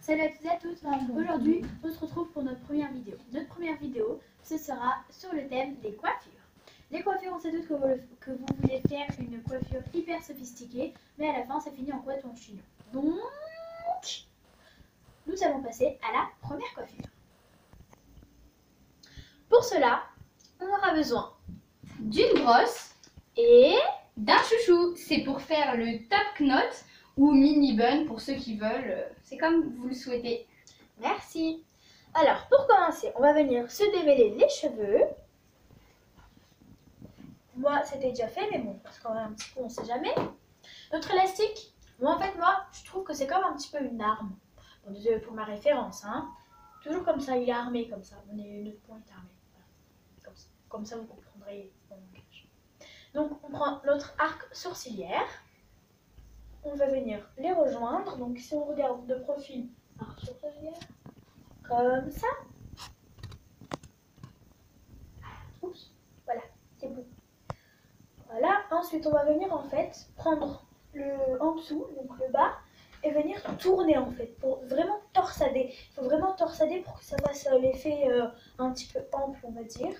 Salut à toutes et à tous, aujourd'hui on se retrouve pour notre première vidéo. Notre première vidéo, ce sera sur le thème des coiffures. Les coiffures, on sait tous que vous voulez faire une coiffure hyper sophistiquée, mais à la fin ça finit en couette ou en chignon. Donc, nous allons passer à la première coiffure. Pour cela, on aura besoin d'une brosse et d'un chouchou. C'est pour faire le top knot ou mini bun pour ceux qui veulent. C'est comme vous le souhaitez. Merci. Alors, pour commencer, on va venir se démêler les cheveux. Moi, c'était déjà fait, mais bon, parce qu'on a un petit peu, on sait jamais. Notre élastique, moi, en fait, moi, je trouve que c'est comme un petit peu une arme. Bon, désolé pour ma référence, hein. Toujours comme ça, il est armé comme ça. Notre point est armé. Voilà. Comme ça, vous comprendrez mon langage. Donc, on prend notre arc sourcilière. On va venir les rejoindre. Donc, si on regarde de profil, arc sourcilière, comme ça. Oups, voilà, c'est bon. Voilà, ensuite on va venir en fait prendre le en dessous, donc le bas, et venir tourner en fait, pour vraiment torsader. Il faut vraiment torsader pour que ça fasse l'effet un petit peu ample, on va dire.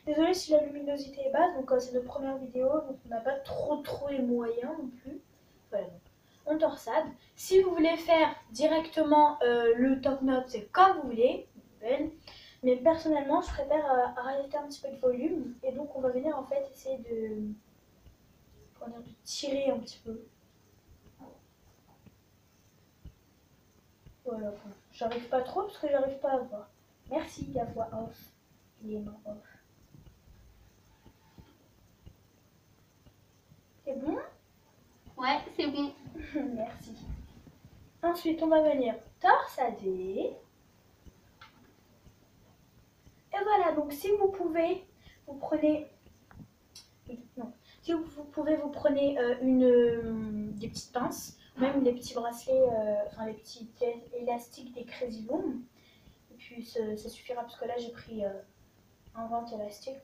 Désolée si la luminosité est basse, donc c'est notre première vidéo, donc on n'a pas trop les moyens non plus. Voilà, donc on torsade. Si vous voulez faire directement le top knot, c'est comme vous voulez, mais personnellement, je préfère rajouter un petit peu de volume. Et donc, on va venir en fait essayer de tirer un petit peu. Voilà. J'arrive pas trop parce que j'arrive pas à voir. Merci la voix off. Les mains off. C'est bon? Ouais, c'est bon. Merci. Ensuite, on va venir torsader. Et voilà, donc si vous pouvez, vous prenez... Non. Si vous pouvez, vous prenez des petites pinces, même des petits bracelets, enfin les petits élastiques des Crazy Loom. Et puis ça suffira parce que là j'ai pris un 20 élastique.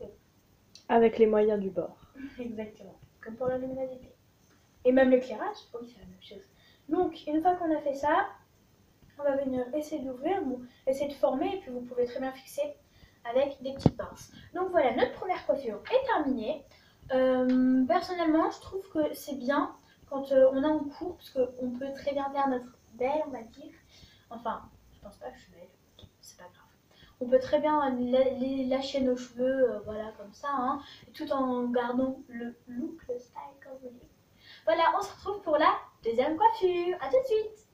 Avec les moyens du bord. Exactement, comme pour la luminosité. Et même l'éclairage, oui c'est la même chose. Donc une fois qu'on a fait ça, on va venir essayer d'ouvrir, essayer de former et puis vous pouvez très bien fixer avec des petites pinces. Donc voilà, notre première coiffure est terminée. Personnellement, je trouve que c'est bien quand on est en cours parce qu'on peut très bien faire notre belle, on va dire. Enfin, je pense pas que je suis belle, c'est pas grave. On peut très bien lâcher nos cheveux, voilà, comme ça, hein, tout en gardant le look, le style comme vous voulez. Voilà, on se retrouve pour la deuxième coiffure. À tout de suite.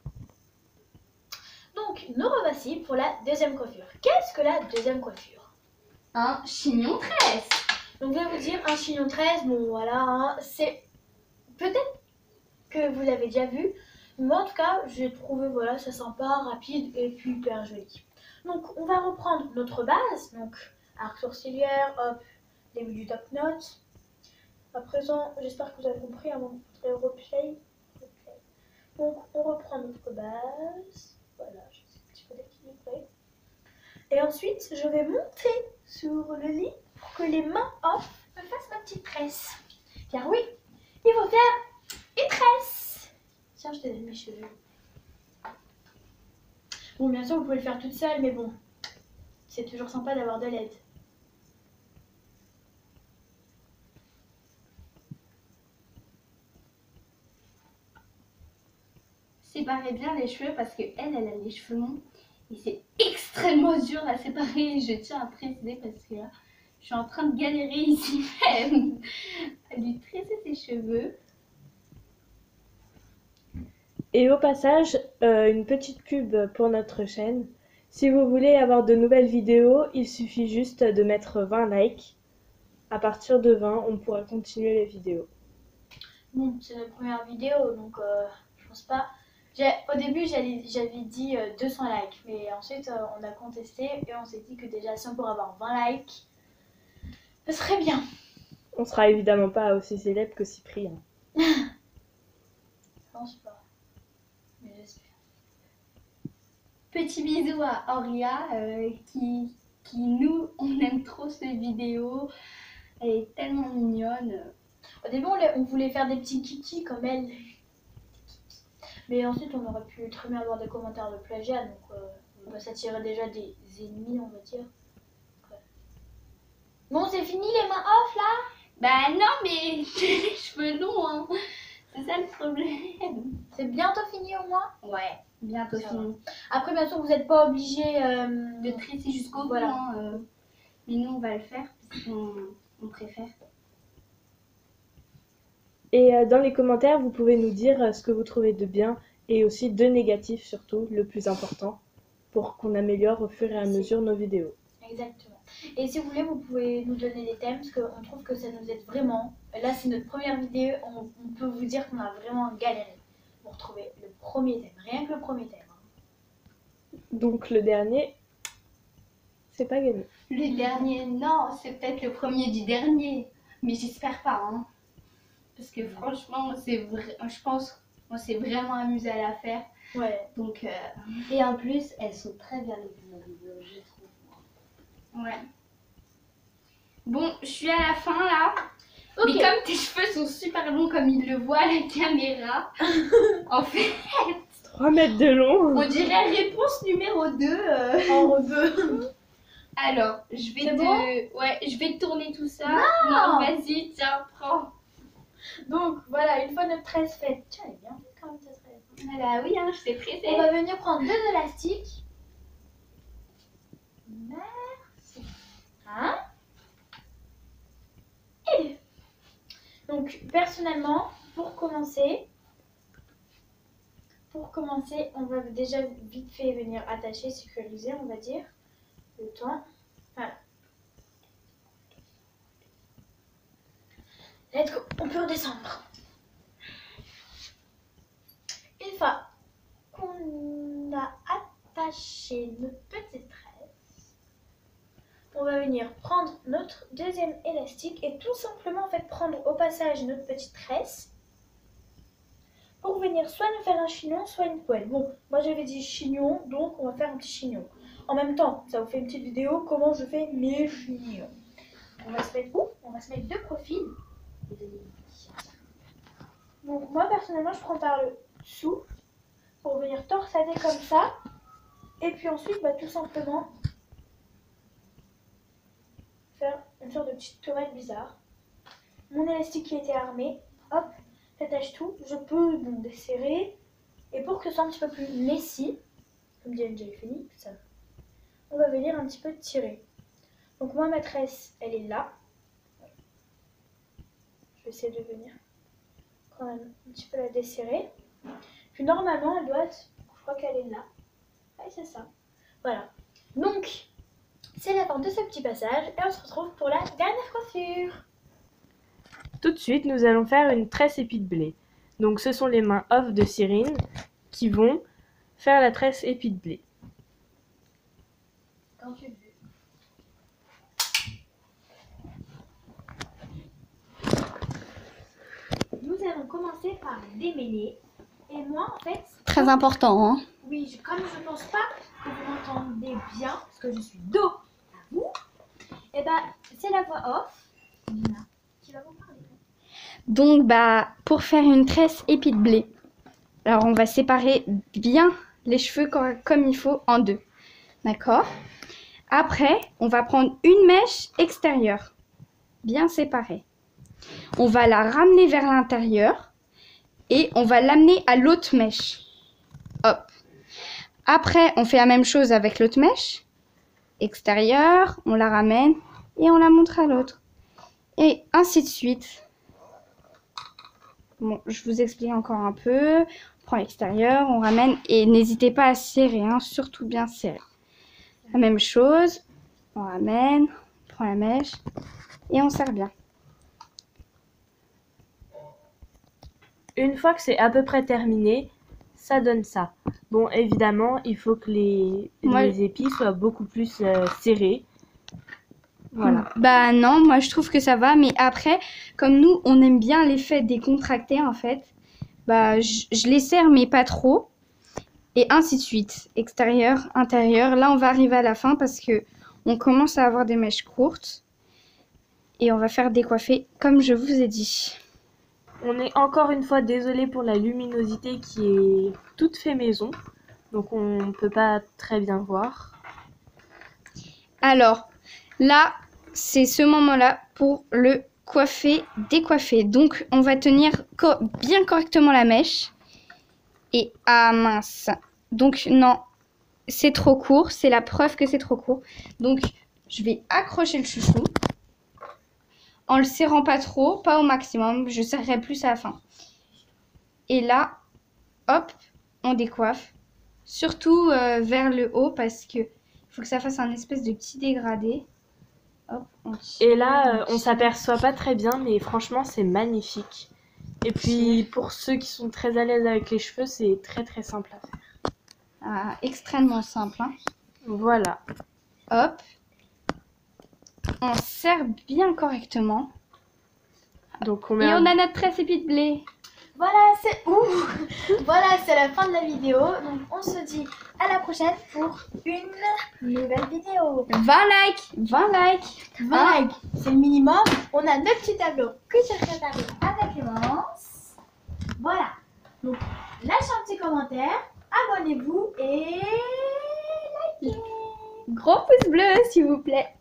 Donc, nous revoici pour la deuxième coiffure. Qu'est-ce que la deuxième coiffure? Un chignon tresse. Donc, je vais vous dire, un chignon tresse, bon voilà, hein, c'est peut-être que vous l'avez déjà vu. Mais en tout cas, j'ai trouvé, voilà, ça sympa, rapide et puis hyper joli. Donc, on va reprendre notre base. Donc, arc sourcilière, hop, début du top knot. À présent, j'espère que vous avez compris avant de faire replay. Donc, on reprend notre base. Voilà, je suis un petit peu déséquilibrée. Et ensuite, je vais monter sur le lit pour que les mains off me fassent ma petite tresse. Car oui, il faut faire une tresse. Tiens, je te donne mes cheveux. Bon, bien sûr, vous pouvez le faire toute seule, mais bon, c'est toujours sympa d'avoir de l'aide. Séparez bien les cheveux parce que elle a les cheveux longs et c'est extrêmement dur à séparer. Je tiens à préciser parce que là, je suis en train de galérer ici même à lui tresser ses cheveux. Et au passage, une petite pub pour notre chaîne. Si vous voulez avoir de nouvelles vidéos, il suffit juste de mettre 20 likes. À partir de 20, on pourra continuer les vidéos. Bon, c'est notre première vidéo, donc je pense pas. Au début, j'avais dit 200 likes, mais ensuite on a contesté et on s'est dit que déjà si on pourrait avoir 20 likes, ce serait bien. On sera évidemment pas aussi célèbre que Cyprien. Je pense pas, mais j'espère. Petit bisou à Auria qui nous, on aime trop cette vidéo. Elle est tellement mignonne. Au début, on voulait faire des petits kikis comme elle. Mais ensuite, on aurait pu très bien avoir des commentaires de plagiat, donc ça tirait déjà des ennemis, on va dire. Ouais. Bon, c'est fini les mains off là? Bah non, mais les cheveux longs, hein. C'est ça le problème. C'est bientôt fini au moins? Ouais, bientôt Ça fini. Après, bien sûr, vous n'êtes pas obligé De tresser jusqu'au bout, Voilà. hein, mais nous, on va le faire parce qu'on préfère. Et dans les commentaires, vous pouvez nous dire ce que vous trouvez de bien et aussi de négatif surtout, le plus important, pour qu'on améliore au fur et à mesure nos vidéos. Exactement. Et si vous voulez, vous pouvez nous donner des thèmes parce qu'on trouve que ça nous aide vraiment. Là, c'est notre première vidéo. On peut vous dire qu'on a vraiment galéré pour trouver le premier thème. Rien que le premier thème. Hein. Donc le dernier, c'est pas gagné. Le dernier, non, c'est peut-être le premier du dernier. Mais j'espère pas, hein. Parce que franchement, je pense qu'on s'est vraiment amusé à la faire. Ouais. Donc, Et en plus, elles sont très bien les vidéos, je trouve. ouais. Bon, je suis à la fin là. Ok. Mais comme tes cheveux sont super longs comme il le voit à la caméra, en fait, 3 mètres de long. on dirait réponse numéro 2. En rebeu. Alors, je vais C'est je vais te tourner tout ça. Non. Vas-y, tiens, prends. Donc voilà, une fois notre tresse faite. Tiens, elle est bien faite quand même ta tresse. Voilà, oui, hein, je t'ai pressée. On va venir prendre 2 élastiques. Merci. Hein? Et 2. Donc personnellement, pour commencer, on va déjà vite fait venir attacher, sécuriser, on va dire, le temps. Voilà. Let's go, on peut redescendre. Une fois qu'on a attaché notre petite tresse, on va venir prendre notre deuxième élastique et tout simplement en fait prendre au passage notre petite tresse pour venir soit nous faire un chignon, soit une poêle. Bon, moi j'avais dit chignon, donc on va faire un petit chignon. En même temps, ça vous fait une petite vidéo comment je fais mes chignons. On va se mettre où? On va se mettre de profil. Donc moi personnellement je prends par le dessous pour venir torsader comme ça et puis ensuite tout simplement faire une sorte de petite tourelle bizarre. Mon élastique qui était armé, hop, j'attache tout, je peux desserrer et pour que ce soit un petit peu plus messy, comme dit Angel Phoenix, on va venir un petit peu tirer. Donc moi ma tresse elle est là. Je vais essayer de venir quand même un petit peu la desserrer. Puis normalement, elle doit être, je crois qu'elle est là. Ouais, c'est ça. Voilà. Donc, c'est la fin de ce petit passage et on se retrouve pour la dernière coiffure. Tout de suite, nous allons faire une tresse épi de blé. Donc ce sont les mains off de Cyrine qui vont faire la tresse épi de blé. Quand tu veux. Nous allons commencer par démêler. Et moi, en fait, Très important, hein. oui, comme je pense pas que vous m'entendez bien, parce que je suis dos à vous, et c'est la voix off. Nina, qui va vous parler. Donc, pour faire une tresse épi de blé, alors on va séparer bien les cheveux comme il faut en 2. D'accord? Après, on va prendre une mèche extérieure, bien séparée. On va la ramener vers l'intérieur et on va l'amener à l'autre mèche. Hop. Après, on fait la même chose avec l'autre mèche extérieure, on la ramène et on la montre à l'autre. Et ainsi de suite. Bon, je vous explique encore un peu. On prend l'extérieur, on ramène et n'hésitez pas à serrer, hein, surtout bien serrer. La même chose, on ramène, on prend la mèche et on serre bien. Une fois que c'est à peu près terminé, ça donne ça. Bon, évidemment, il faut que les épis soient beaucoup plus serrés. Voilà. Non, moi je trouve que ça va, mais après, comme nous, on aime bien l'effet décontracté en fait, je les serre mais pas trop. Et ainsi de suite, extérieur, intérieur. Là, on va arriver à la fin parce que on commence à avoir des mèches courtes. Et on va faire décoiffer comme je vous ai dit. On est encore une fois désolé pour la luminosité qui est toute fait maison. Donc on ne peut pas très bien voir. Alors, là, c'est ce moment-là pour le coiffer, décoiffer. Donc, on va tenir bien correctement la mèche. Et ah mince. Donc, non, c'est trop court. C'est la preuve que c'est trop court. Donc, je vais accrocher le chouchou. En le serrant pas trop, pas au maximum. Je serrerai plus à la fin. Et là, hop, on décoiffe. Surtout vers le haut parce que faut que ça fasse un espèce de petit dégradé. Hop, on tire, Et là, on tire. s'aperçoit pas très bien, mais franchement, c'est magnifique. Et puis, pour ceux qui sont très à l'aise avec les cheveux, c'est très très simple à faire. Ah, extrêmement simple. Hein. Voilà. Hop. On serre bien correctement. Donc on met Et un- on a notre tresse épi de blé. Voilà, c'est voilà, c'est la fin de la vidéo. Donc on se dit à la prochaine pour une nouvelle vidéo. 20 likes. 20 likes. 20 likes, c'est le minimum. On a notre petit tableau que tu préparé avec Clémence. Voilà. Donc lâchez un petit commentaire, abonnez-vous et likez. Gros pouce bleu, s'il vous plaît.